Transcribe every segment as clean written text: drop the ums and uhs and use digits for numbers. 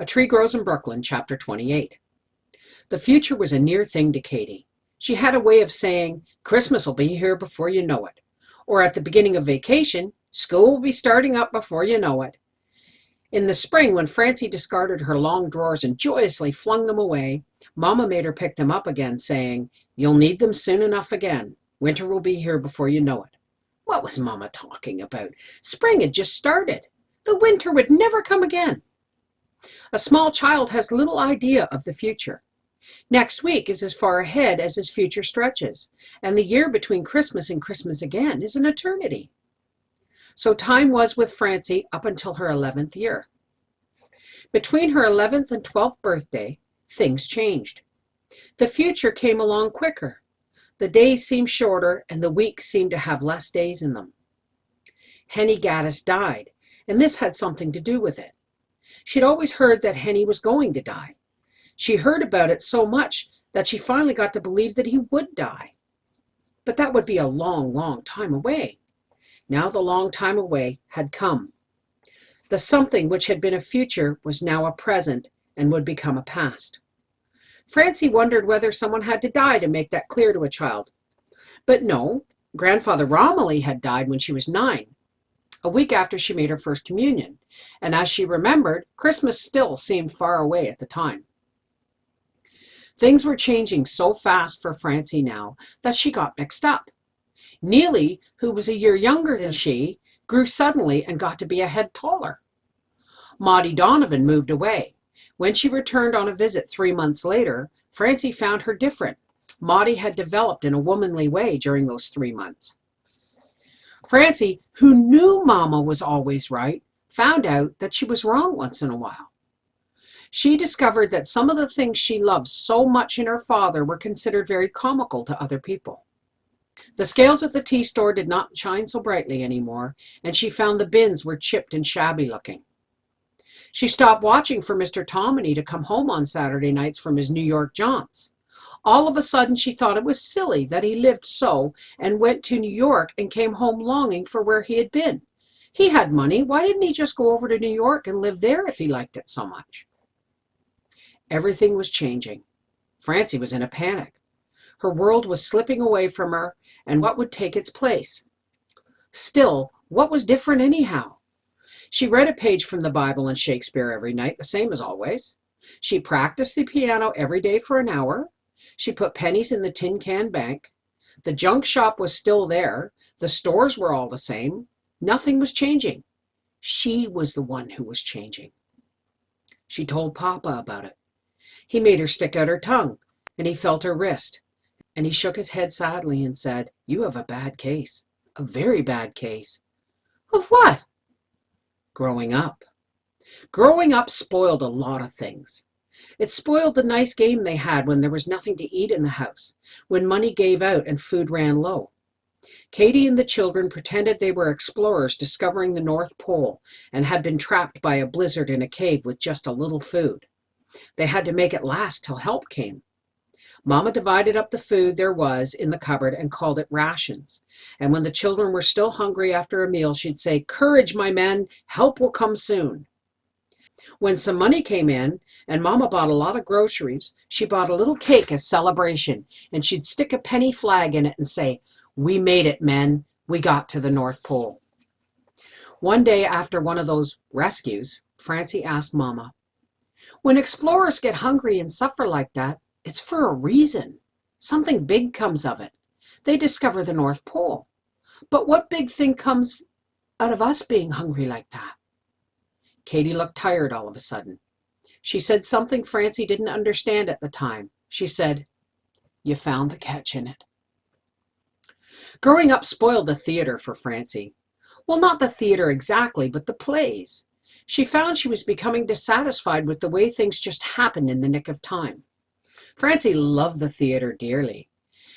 A Tree Grows in Brooklyn, Chapter 28. The future was a near thing to Katie. She had a way of saying, Christmas will be here before you know it. Or at the beginning of vacation, school will be starting up before you know it. In the spring, when Francie discarded her long drawers and joyously flung them away, Mama made her pick them up again, saying, You'll need them soon enough again. Winter will be here before you know it. What was Mama talking about? Spring had just started. The winter would never come again. A small child has little idea of the future. Next week is as far ahead as his future stretches, and the year between Christmas and Christmas again is an eternity. So time was with Francie up until her 11th year. Between her 11th and 12th birthday, things changed. The future came along quicker. The days seemed shorter, and the weeks seemed to have less days in them. Henny Gaddis died, and this had something to do with it. She'd always heard that Henny was going to die. She heard about it so much that she finally got to believe that he would die. But that would be a long, long time away. Now the long time away had come. The something which had been a future was now a present and would become a past. Francie wondered whether someone had to die to make that clear to a child. But no, Grandfather Romilly had died when she was 9, a week after she made her first communion, and as she remembered, Christmas still seemed far away at the time. Things were changing so fast for Francie now that she got mixed up. Neely, who was a year younger than she, grew suddenly and got to be a head taller. Maudie Donovan moved away. When she returned on a visit 3 months later, Francie found her different. Maudie had developed in a womanly way during those 3 months. Francie, who knew Mama was always right, found out that she was wrong once in a while. She discovered that some of the things she loved so much in her father were considered very comical to other people. The scales at the tea store did not shine so brightly anymore, and she found the bins were chipped and shabby looking. She stopped watching for Mr. Tomini to come home on Saturday nights from his New York jaunts. All of a sudden she thought it was silly that he lived so and went to New York and came home longing for where he had been. He had money. Why didn't he just go over to New York and live there if he liked it so much? Everything was changing. Francie was in a panic. Her world was slipping away from her, and what would take its place? Still, what was different anyhow? She read a page from the Bible and Shakespeare every night, the same as always. She practiced the piano every day for an hour. She put pennies in the tin can bank. The junk shop was still there. The stores were all the same. Nothing was changing. She was the one who was changing. She told Papa about it. He made her stick out her tongue, and he felt her wrist, and he shook his head sadly and said, You have a bad case, a very bad case. Of what? Growing up. Growing up spoiled a lot of things. It spoiled the nice game they had when there was nothing to eat in the house, when money gave out and food ran low. Katie and the children pretended they were explorers discovering the North Pole and had been trapped by a blizzard in a cave with just a little food. They had to make it last till help came. Mama divided up the food there was in the cupboard and called it rations. And when the children were still hungry after a meal, she'd say, Courage, my men, help will come soon. When some money came in, and Mama bought a lot of groceries, she bought a little cake as celebration, and she'd stick a penny flag in it and say, We made it, men. We got to the North Pole. One day after one of those rescues, Francie asked Mama, When explorers get hungry and suffer like that, it's for a reason. Something big comes of it. They discover the North Pole. But what big thing comes out of us being hungry like that? Katie looked tired all of a sudden. She said something Francie didn't understand at the time. She said, You found the catch in it. Growing up spoiled the theater for Francie. Well, not the theater exactly, but the plays. She found she was becoming dissatisfied with the way things just happened in the nick of time. Francie loved the theater dearly.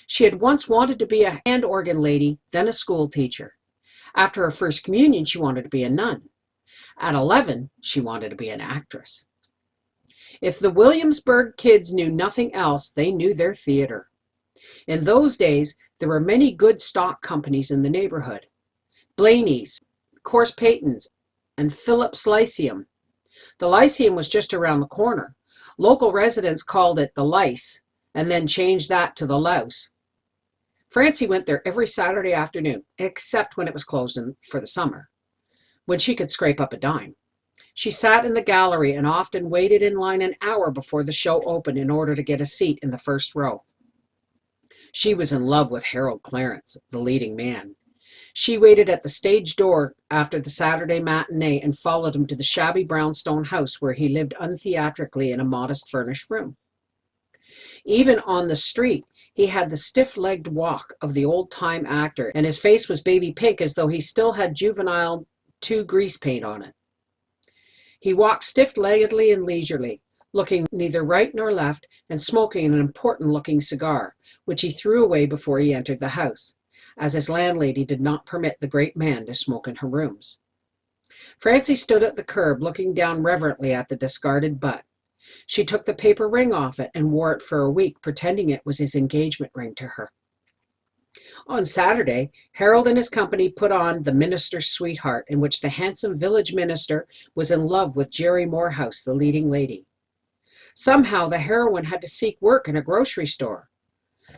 She had once wanted to be a hand organ lady, then a school teacher. After her first communion, she wanted to be a nun. At 11, she wanted to be an actress. If the Williamsburg kids knew nothing else, they knew their theater. In those days, there were many good stock companies in the neighborhood. Blaney's, Course Payton's, and Phillips Lyceum. The Lyceum was just around the corner. Local residents called it the Lice and then changed that to the Louse. Francie went there every Saturday afternoon, except when it was closed for the summer, when she could scrape up a dime. She sat in the gallery and often waited in line an hour before the show opened in order to get a seat in the first row. She was in love with Harold Clarence, the leading man. She waited at the stage door after the Saturday matinee and followed him to the shabby brownstone house where he lived untheatrically in a modest furnished room. Even on the street, he had the stiff-legged walk of the old-time actor, and his face was baby pink as though he still had juvenile 2 grease paint on it. He walked stiff-leggedly and leisurely, looking neither right nor left, and smoking an important-looking cigar, which he threw away before he entered the house, as his landlady did not permit the great man to smoke in her rooms. Francie stood at the curb, looking down reverently at the discarded butt. She took the paper ring off it and wore it for a week, pretending it was his engagement ring to her. On Saturday, Harold and his company put on The Minister's Sweetheart, in which the handsome village minister was in love with Jerry Morehouse, the leading lady. Somehow the heroine had to seek work in a grocery store.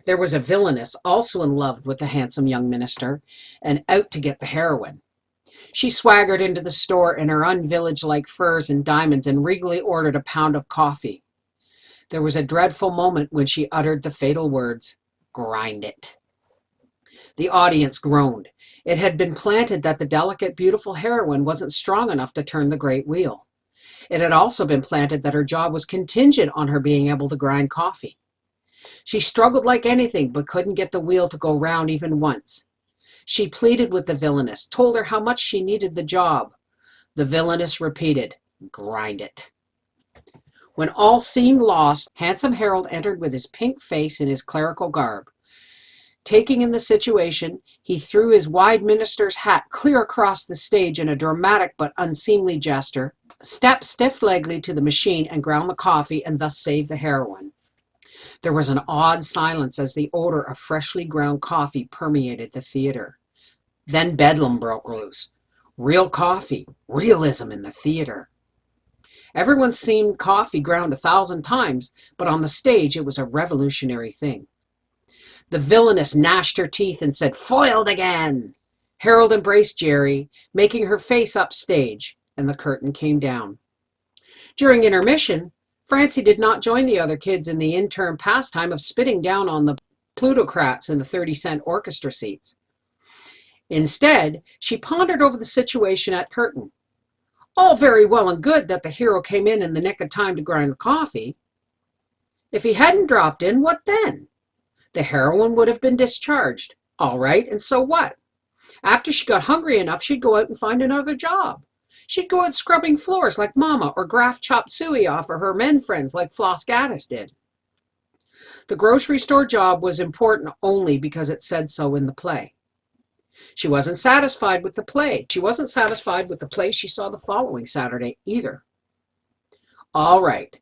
There was a villainess also in love with the handsome young minister and out to get the heroine. She swaggered into the store in her un-village-like furs and diamonds and regally ordered a pound of coffee. There was a dreadful moment when she uttered the fatal words, "Grind it." The audience groaned. It had been planted that the delicate, beautiful heroine wasn't strong enough to turn the great wheel. It had also been planted that her job was contingent on her being able to grind coffee. She struggled like anything, but couldn't get the wheel to go round even once. She pleaded with the villainess, told her how much she needed the job. The villainess repeated, "Grind it." When all seemed lost, handsome Harold entered with his pink face and his clerical garb. Taking in the situation, he threw his wide minister's hat clear across the stage in a dramatic but unseemly gesture, stepped stiff-leggedly to the machine and ground the coffee and thus saved the heroine. There was an awed silence as the odor of freshly ground coffee permeated the theater. Then bedlam broke loose. Real coffee, realism in the theater. Everyone's seen coffee ground 1,000 times, but on the stage it was a revolutionary thing. The villainess gnashed her teeth and said, "Foiled again!" Harold embraced Jerry, making her face upstage, and the curtain came down. During intermission, Francie did not join the other kids in the interim pastime of spitting down on the plutocrats in the 30-cent orchestra seats. Instead, she pondered over the situation at curtain. All very well and good that the hero came in the nick of time to grind the coffee. If he hadn't dropped in, what then? The heroine would have been discharged. All right, and so what? After she got hungry enough, she'd go out and find another job. She'd go out scrubbing floors like Mama, or graft chop suey off of her men friends like Floss Gaddis did. The grocery store job was important only because it said so in the play. She wasn't satisfied with the play. She wasn't satisfied with the play she saw the following Saturday either. All right.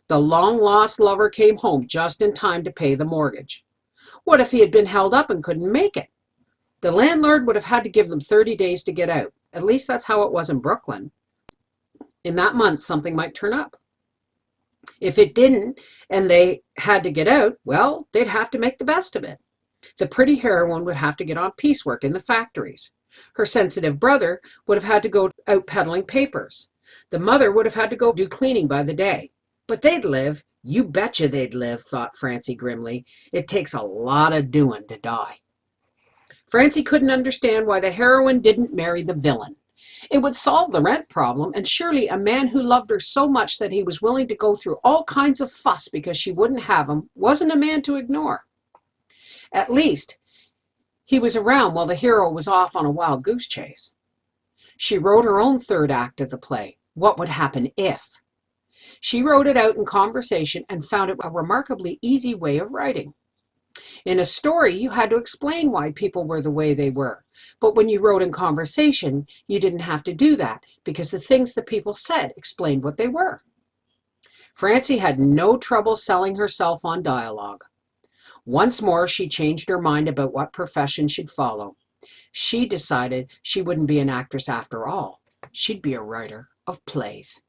The long-lost lover came home just in time to pay the mortgage. What if he had been held up and couldn't make it? The landlord would have had to give them 30 days to get out. At least that's how it was in Brooklyn. In that month, something might turn up. If it didn't, and they had to get out, well, they'd have to make the best of it. The pretty heroine would have to get on piecework in the factories. Her sensitive brother would have had to go out peddling papers. The mother would have had to go do cleaning by the day. But they'd live. You betcha they'd live, thought Francie grimly. It takes a lot of doing to die. Francie couldn't understand why the heroine didn't marry the villain. It would solve the rent problem, and surely a man who loved her so much that he was willing to go through all kinds of fuss because she wouldn't have him wasn't a man to ignore. At least, he was around while the hero was off on a wild goose chase. She wrote her own third act of the play, What Would Happen If? She wrote it out in conversation and found it a remarkably easy way of writing. In a story, you had to explain why people were the way they were. But when you wrote in conversation, you didn't have to do that because the things the people said explained what they were. Francie had no trouble selling herself on dialogue. Once more, she changed her mind about what profession she'd follow. She decided she wouldn't be an actress after all. She'd be a writer of plays.